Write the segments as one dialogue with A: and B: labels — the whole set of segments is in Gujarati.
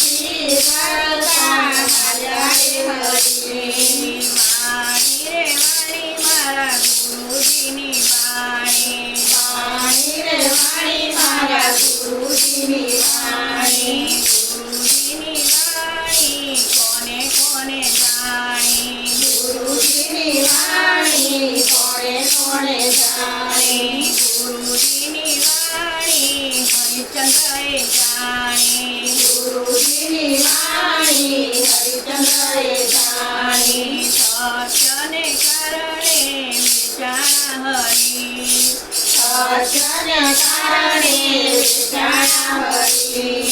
A: આરતી કરતા હાલ્યા રે હરી
B: વાણી રે વાણી મારા ગુરુજીની વાણી
A: વાણી રે વાણી મારા ગુરુજીની વાણી
B: ગુરુજીની વાણી કોને કોને જાણી
A: ગુરુજીની વાણી કોણે કોણે જાણી
B: ગુરુજીની વાણી હરિચંદ્રએ જાણી
A: ગુરુજીની વાણી હરિચંદ્રએ જાણી
B: સત્યને કારણે વિચારા હરી
A: સત્યને કારણે વિચારા હરી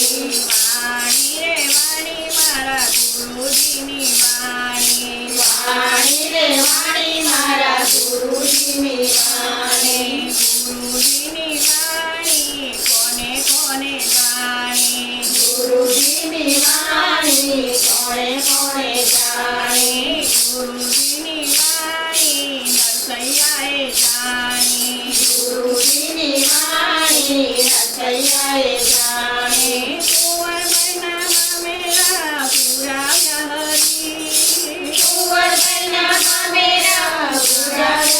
B: વાણી રે વાણી મારા ગુરુજીની વાણી
A: વાણી રે વાણી મારા ગુરુજીની વાણી
B: ગુરુજીની વાણી કોને કોને જાણી
A: ગુરુજીની વાણી કોણે કોણે જાણી
B: ગુરુજીની વાણી નરસૈયાએ જાણી
A: ગુરુજીની વાણી નરસૈયાએ જાણી
B: કુંવર મહિનામાં મેળા પુરાવ્યા હરી
A: કુંવર મહિનામાં મેરા પુરાવે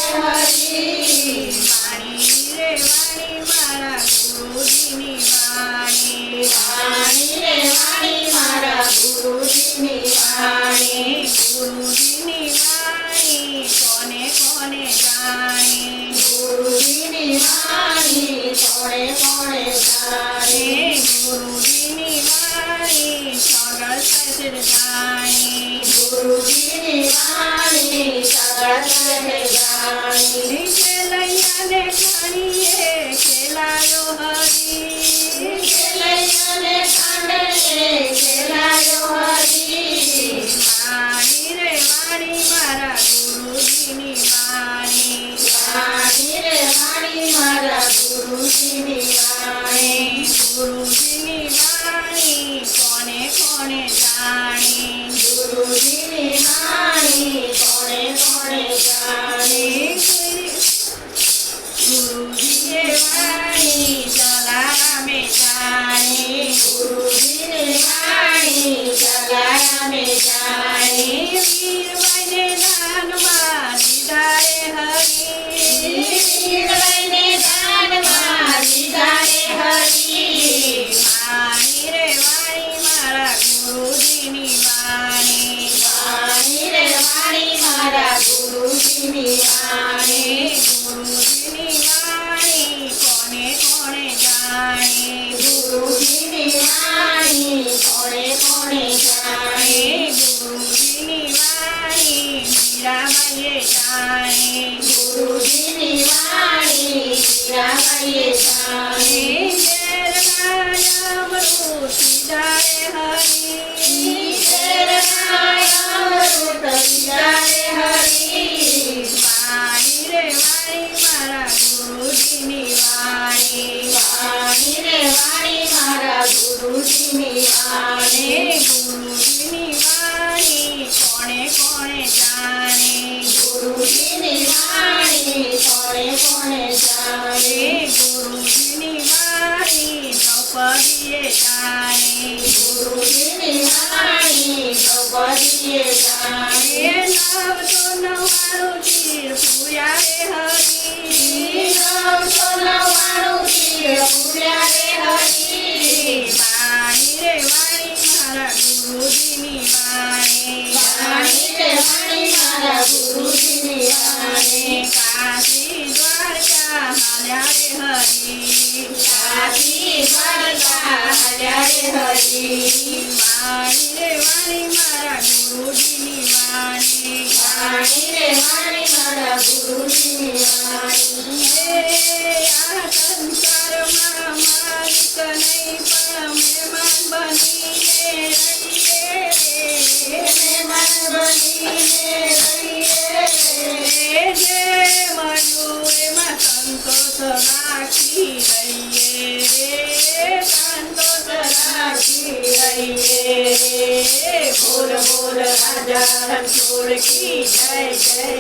A: હરી
B: વાણી રે વાણી મારા ગુરુજીની વાણી
A: વાણી રે વાણી મારા ગુરુજીની વાણી
B: ગુરુજીની વાણી કોને કોને જાણી
A: ગુરુજીની વાણી કોણે કોણે જાણી
B: ગુરુજીની વાણી સગળ સચર જાણી
A: ગુરુજીની વાણી સગળ સહે જાણી
B: ખેલૈયાને ખાણીએ ખેલાયો હરી
A: ખેલૈયાને ખાંડે ખેલાયો હરી
B: વાણી રે વાણી મારા ગુરુજીની વાણી
A: વાણી રે વાણી મારા ગુરુજીની વાણી
B: ગુરુજીની વાણી કોને કોને જાણી
A: ગુરુજીની વાણી કોણે કોણે જાણી
B: ગુરુજીએ વાણી જલારામે જાણી
A: ગુરુજીની વાણી જલારામે જાણી
B: વીરબાઈને દાનમાં દીધા રે હરી
A: વીરબાઈને દાનમાં દીધા રે હરી
B: વાણી રે વાણી મારા ગુરુજીની વાણી
A: વાણી રે વાણી મારા ગુરુજીની વાણી
B: ગુરુજીની વાણી કોને કોને જાણી
A: ગુરુજીની વાણી કોણે કોણે જાણી
B: ગુરુજીની વાણી મીરાબાઈએ જાણી
A: ગુરુજીની વાણી મીરાબાઈએ જાણી
B: ઝેરના અમૃત પીધા રે હરી
A: ઝેરના અમૃત પીધા રે હરી
B: વાણી રે વાણી મારા ગુરુજીની વાણી
A: વાણી રે વાણી મારા ગુરુજીની વાણી
B: ગુરુજીની વાણી કોણે કોણે જાણી
A: ગુરુજીની વાણી કોણે કોણે જાણી
B: ગુરુજીની વાણી દ્રૌપદીએ જાણી
A: ગુરુજીની વાણી દ્રૌપદીએ જાણી
B: નવ તો નવાણું તીર પૂર્યા રે હરી
A: નવસો નવ્વાણું તીર પૂર્યા રે હરી
B: વાણી રે વાણી મારા ગુરુજીની વાણી
A: વાણી રે વાણી મારા ગુરુજીની વાણી
B: કાશી દ્વારકા હાલ્યા રે હરી
A: કાશી દ્વારકા હાલ્યા રે હરી
B: વાણી રે વાણી મારા ગુરુજીની વાણી
A: વાણી રે વાણી મારા ગુરુજીની વાણી
B: આ સંસારમાં માલિક નહીં પણ મહેમાન બનીને રહીએ
A: મહેમાન બનીને રહીએ
B: જે મળ્યું એમાં સંતોષ રાખી રહીએ સંતોષ રાખી રહીએ બોલ બોલ રાજા રણછોડ કી જય જય